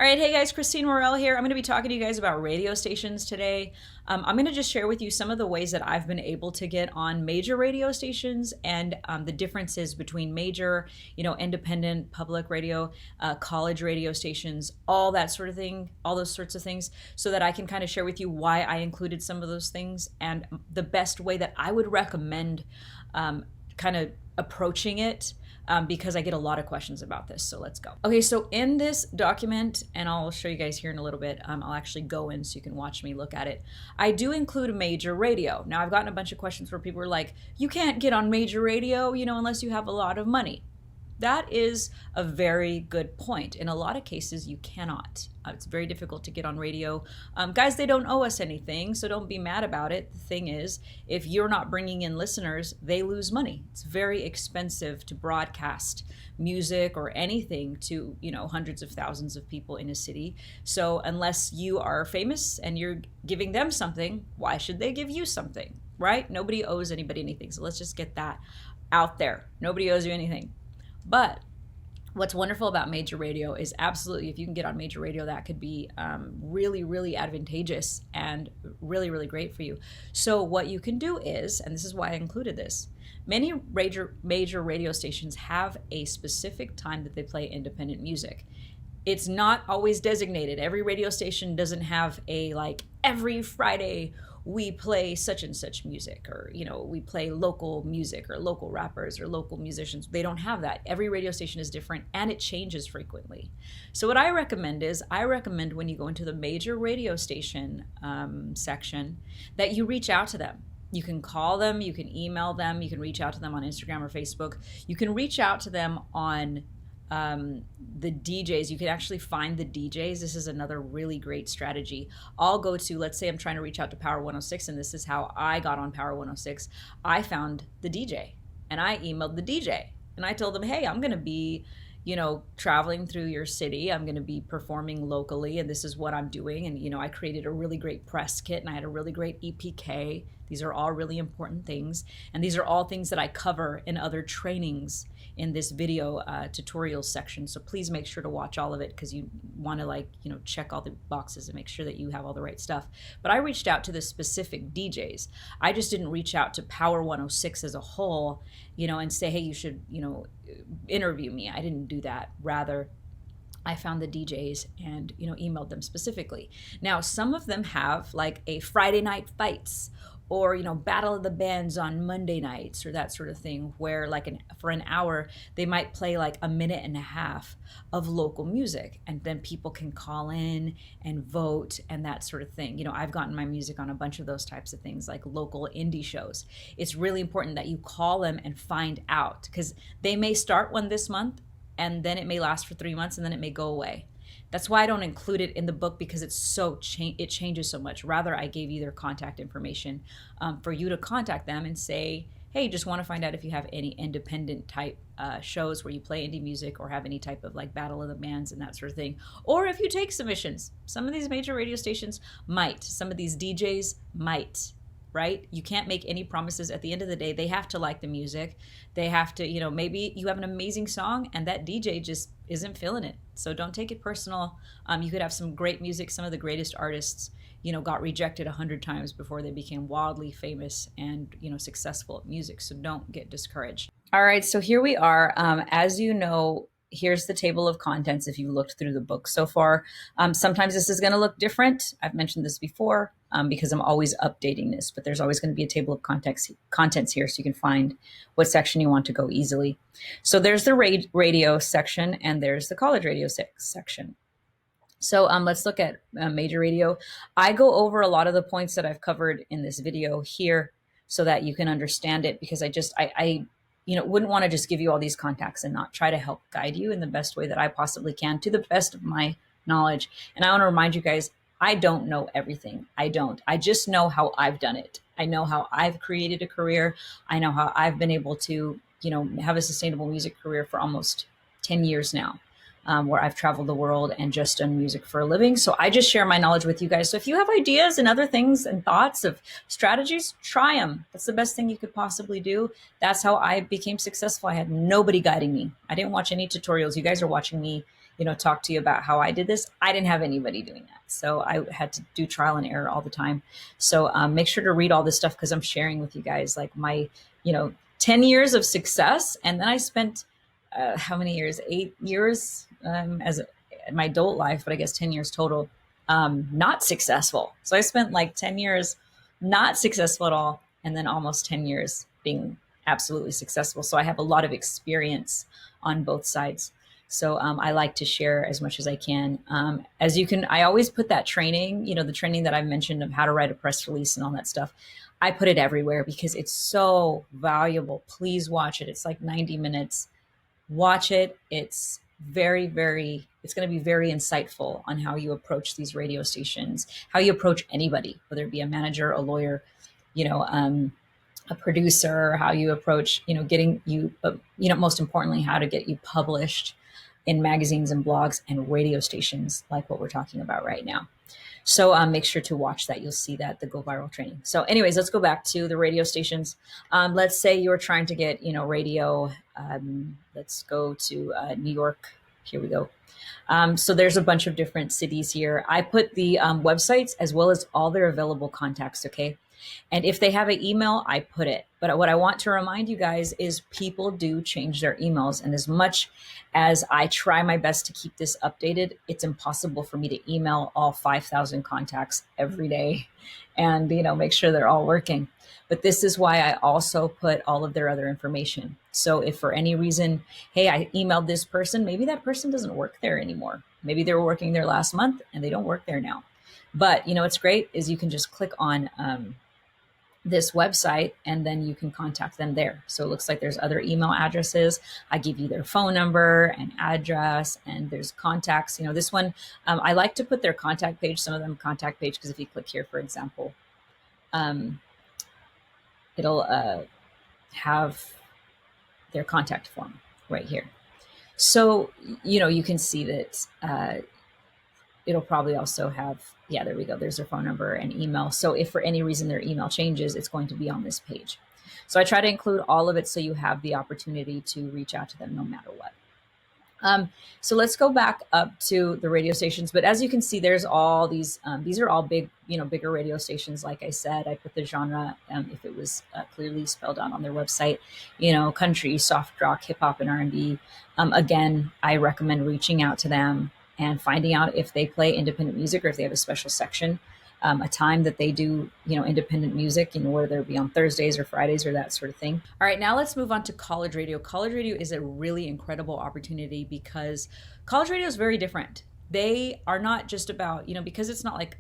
All right, hey guys, Christine Morel here. I'm going to be talking to you guys about radio stations today. I'm going to just share with you some of the ways that I've been able to get on major radio stations and the differences between major, independent public radio, college radio stations, all that sort of thing, all those sorts of things, so that I can kind of share with you why I included some of those things and the best way that I would recommend kind of approaching it, because I get a lot of questions about this. So let's go. Okay, so in this document, and I'll show you guys here in a little bit, I'll actually go in so you can watch me look at it. I do include a major radio. Now, I've gotten a bunch of questions where people are like, you can't get on major radio, unless you have a lot of money. That is a very good point. In a lot of cases, you cannot. It's very difficult to get on radio. Guys, they don't owe us anything, so don't be mad about it. The thing is, if you're not bringing in listeners, they lose money. It's very expensive to broadcast music or anything to, hundreds of thousands of people in a city. So unless you are famous and you're giving them something, why should they give you something, right? Nobody owes anybody anything. So let's just get that out there. Nobody owes you anything. But what's wonderful about major radio is absolutely, if you can get on major radio, that could be really, really advantageous and really, really great for you. So what you can do is, and this is why I included this, many major radio stations have a specific time that they play independent music. It's not always designated. Every radio station doesn't have a every Friday we play such and such music, or we play local music or local rappers or local musicians. They don't have that. Every radio station is different and it changes frequently. So what I recommend when you go into the major radio station section, that you reach out to them. You can call them, you can email them, you can reach out to them on Instagram or Facebook. You can reach out to them on the DJs. You can actually find the DJs. This is another really great strategy. I'll go to, let's say I'm trying to reach out to Power 106, and this is how I got on Power 106. I found the DJ and I emailed the DJ and I told them, hey, I'm going to be, traveling through your city. I'm going to be performing locally, and this is what I'm doing. And, I created a really great press kit, and I had a really great EPK. These are all really important things. And these are all things that I cover in other trainings in this video tutorial section. So please make sure to watch all of it, because you want to check all the boxes and make sure that you have all the right stuff. But I reached out to the specific DJs. I just didn't reach out to Power 106 as a whole, and say, hey, you should, interview me. I didn't do that. Rather, I found the DJs and, emailed them specifically. Now, some of them have a Friday night fights, or, battle of the bands on Monday nights, or that sort of thing, where for an hour, they might play a minute and a half of local music, and then people can call in and vote and that sort of thing. I've gotten my music on a bunch of those types of things, like local indie shows. It's really important that you call them and find out, because they may start one this month, and then it may last for 3 months, and then it may go away. That's why I don't include it in the book, because it changes so much. Rather, I gave you their contact information for you to contact them and say, hey, just want to find out if you have any independent type shows where you play indie music, or have any type of battle of the bands and that sort of thing. Or if you take submissions. Some of these major radio stations might. Some of these DJs might. Right? You can't make any promises. At the end of the day, they have to like the music. They have to, maybe you have an amazing song and that DJ just isn't feeling it. So don't take it personal. You could have some great music. Some of the greatest artists, got rejected 100 times before they became wildly famous and, successful at music. So don't get discouraged. All right. So here we are. As you know, here's the table of contents if you looked through the book so far. Sometimes this is going to look different. I've mentioned this before because I'm always updating this, but there's always going to be a table of contents here so you can find what section you want to go easily. So there's the radio section, and there's the college radio section. So let's look at major radio. I go over a lot of the points that I've covered in this video here so that you can understand it, because I wouldn't want to just give you all these contacts and not try to help guide you in the best way that I possibly can, to the best of my knowledge. And I want to remind you guys, I don't know everything. I don't. I just know how I've done it. I know how I've created a career. I know how I've been able to, have a sustainable music career for almost 10 years now. Where I've traveled the world and just done music for a living. So I just share my knowledge with you guys. So if you have ideas and other things and thoughts of strategies, try them. That's the best thing you could possibly do. That's how I became successful. I had nobody guiding me. I didn't watch any tutorials. You guys are watching me talk to you about how I did this. I didn't have anybody doing that. So I had to do trial and error all the time. So make sure to read all this stuff because I'm sharing with you guys like my, 10 years of success. And then I spent how many years? 8 years in my adult life, but I guess 10 years total, not successful. So I spent like 10 years not successful at all, and then almost 10 years being absolutely successful. So I have a lot of experience on both sides. So I like to share as much as I can. As you can, I always put that training, the training that I've mentioned of how to write a press release and all that stuff. I put it everywhere because it's so valuable. Please watch it. It's like 90 minutes. Watch it. It's it's going to be very insightful on how you approach these radio stations, how you approach anybody, whether it be a manager, a lawyer, you know, um, a producer, how you approach, getting you, most importantly, how to get you published in magazines and blogs and radio stations like what we're talking about right now. So make sure to watch that. You'll see that, the Go Viral training. So anyways, let's go back to the radio stations. Let's say you're trying to get, radio. Let's go to New York. Here we go. So there's a bunch of different cities here. I put the websites as well as all their available contacts, okay? And if they have an email, I put it. But what I want to remind you guys is people do change their emails. And as much as I try my best to keep this updated, it's impossible for me to email all 5,000 contacts every day and, make sure they're all working. But this is why I also put all of their other information. So if for any reason, hey, I emailed this person, maybe that person doesn't work there anymore. Maybe they were working there last month and they don't work there now. But, what's great is you can just click on this website and then you can contact them there. So it looks like there's other email addresses. I give you their phone number and address, and there's contacts. This one, I like to put their contact page, some of them contact page, because if you click here, for example, um, it'll have their contact form right here. So, you can see that it'll probably also have, yeah, there we go. There's their phone number and email. So if for any reason their email changes, it's going to be on this page. So I try to include all of it so you have the opportunity to reach out to them no matter what. So let's go back up to the radio stations. But as you can see, there's all these are all big, bigger radio stations. Like I said, I put the genre, if it was clearly spelled out on their website, country, soft rock, hip hop, and R&B. Again, I recommend reaching out to them and finding out if they play independent music or if they have a special section, a time that they do, independent music, whether it be on Thursdays or Fridays or that sort of thing. All right, now let's move on to college radio. College radio is a really incredible opportunity because college radio is very different. They are not just about, because it's not like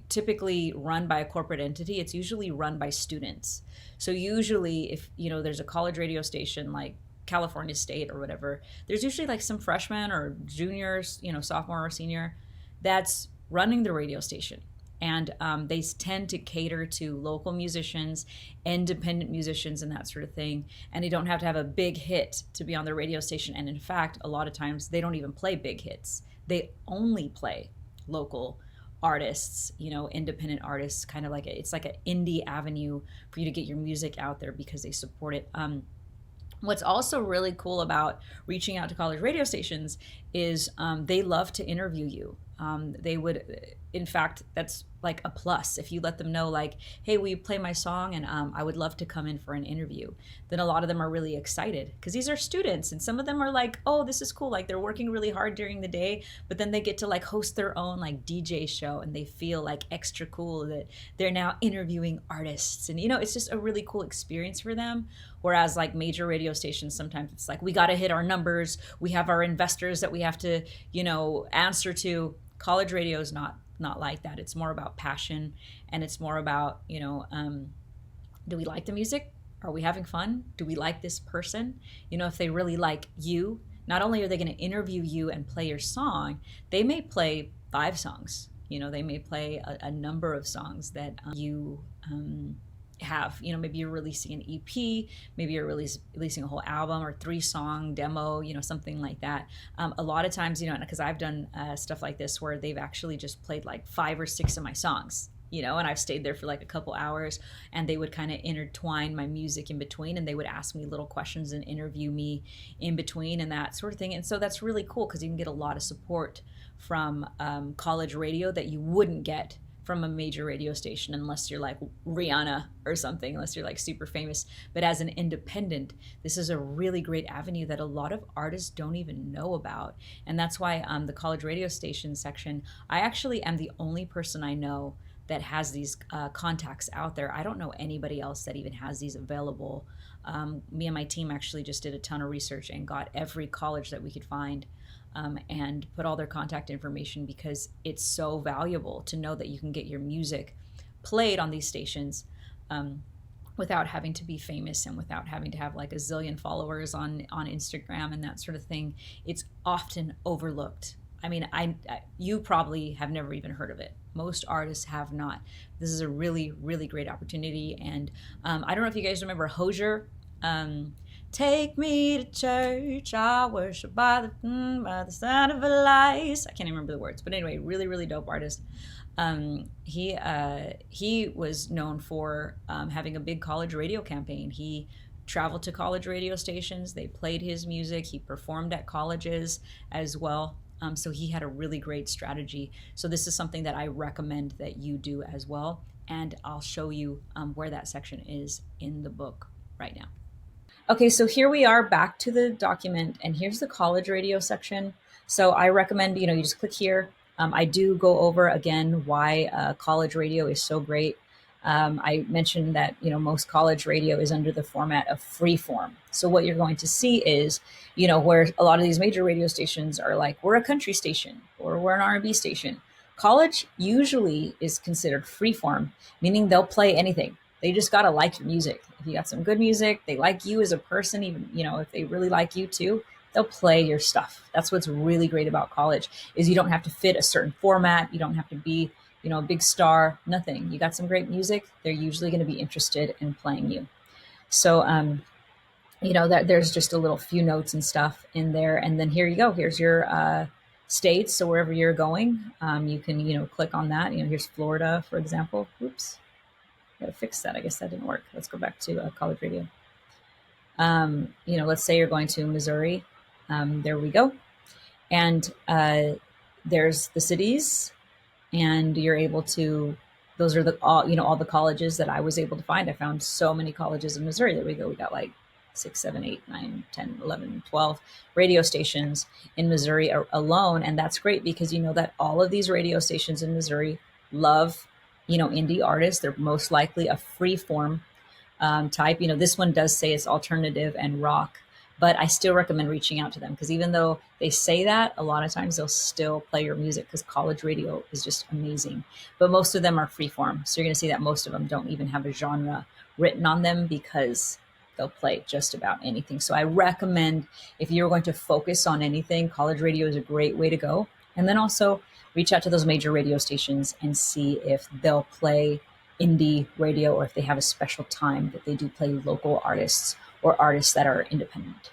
typically run by a corporate entity, it's usually run by students. So usually if, there's a college radio station like California State or whatever, there's usually like some freshman or juniors, sophomore or senior that's running the radio station. And they tend to cater to local musicians, independent musicians, and that sort of thing. And they don't have to have a big hit to be on the radio station. And in fact, a lot of times they don't even play big hits. They only play local artists, independent artists, kind of like it's like an indie avenue for you to get your music out there because they support it. What's also really cool about reaching out to college radio stations is they love to interview you. They would, in fact, that's like a plus. If you let them know like, hey, will you play my song? And I would love to come in for an interview. Then a lot of them are really excited because these are students and some of them are like, oh, this is cool. Like they're working really hard during the day, but then they get to like host their own like DJ show and they feel like extra cool that they're now interviewing artists. And, it's just a really cool experience for them. Whereas like major radio stations, sometimes it's like, we got to hit our numbers. We have our investors that we have to, answer to. College radio is not like that. It's more about passion, and it's more about, do we like the music? Are we having fun? Do we like this person? If they really like you, not only are they going to interview you and play your song, they may play 5 songs. They may play a number of songs that you have. Maybe you're releasing an EP, maybe you're releasing a whole album or 3-song demo, something like that. A lot of times, because I've done stuff like this where they've actually just played like 5 or 6 of my songs and I've stayed there for like a couple hours, and they would kind of intertwine my music in between, and they would ask me little questions and interview me in between and that sort of thing. And so that's really cool because you can get a lot of support from college radio that you wouldn't get from a major radio station unless you're like Rihanna or something, unless you're like super famous. But as an independent, this is a really great avenue that a lot of artists don't even know about. And that's why the college radio station section, I actually am the only person I know that has these contacts out there. I don't know anybody else that even has these available. Me and my team actually just did a ton of research and got every college that we could find, and put all their contact information, because it's so valuable to know that you can get your music played on these stations, without having to be famous and without having to have like a zillion followers on Instagram and that sort of thing. It's often overlooked. I mean, you probably have never even heard of it. Most artists have not. This is a really, really great opportunity. And I don't know if you guys remember Hozier. Take me to church, I worship by the sound of a light. I can't even remember the words, but anyway, really, really dope artist. He was known for having a big college radio campaign. He traveled to college radio stations. They played his music. He performed at colleges as well. So he had a really great strategy. So this is something that I recommend that you do as well. And I'll show you where that section is in the book right now. Okay, so here we are back to the document, and here's the college radio section. So I recommend, you just click here. I do go over again why college radio is so great. I mentioned that, most college radio is under the format of freeform. So what you're going to see is, where a lot of these major radio stations are like, we're a country station or we're an R&B station. College usually is considered freeform, meaning they'll play anything. They just got to like your music. If you got some good music, they like you as a person, even, if they really like you too, they'll play your stuff. That's what's really great about college, is you don't have to fit a certain format. You don't have to be, a big star, nothing. You got some great music, they're usually going to be interested in playing you. So, that there's just a little few notes and stuff in there. And then here you go. Here's your states. So wherever you're going, you can, click on that. Here's Florida, for example. Oops. Gotta fix that. I guess that didn't work. Let's go back to college radio. Let's say you're going to Missouri. There we go. And there's the cities, and you're able to, those are all the colleges that I was able to find. I found so many colleges in Missouri. There we go. We got like 6, 7, 8, 9, 10, 11, 12 radio stations in Missouri alone. And that's great because that all of these radio stations in Missouri love indie artists. They're most likely a free form type. This one does say it's alternative and rock, but I still recommend reaching out to them, because even though they say that, a lot of times they'll still play your music, because college radio is just amazing. But most of them are free form. So you're going to see that most of them don't even have a genre written on them, because they'll play just about anything. So I recommend, if you're going to focus on anything, college radio is a great way to go. And then also reach out to those major radio stations and see if they'll play indie radio, or if they have a special time that they do play local artists or artists that are independent.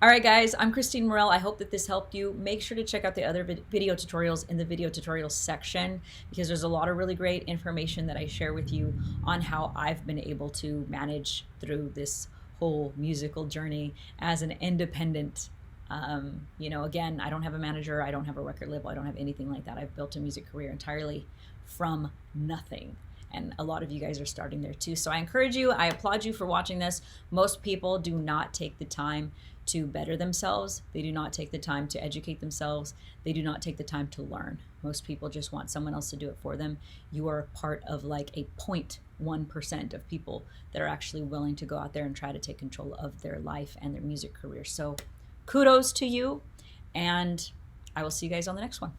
All right, guys, I'm Christine Morel. I hope that this helped you. Make sure to check out the other video tutorials in the video tutorials section, because there's a lot of really great information that I share with you on how I've been able to manage through this whole musical journey as an independent. Again, I don't have a manager, I don't have a record label, I don't have anything like that. I've built a music career entirely from nothing. And a lot of you guys are starting there too. So I encourage you, I applaud you for watching this. Most people do not take the time to better themselves. They do not take the time to educate themselves. They do not take the time to learn. Most people just want someone else to do it for them. You are part of like a 0.1% of people that are actually willing to go out there and try to take control of their life and their music career. So kudos to you, and I will see you guys on the next one.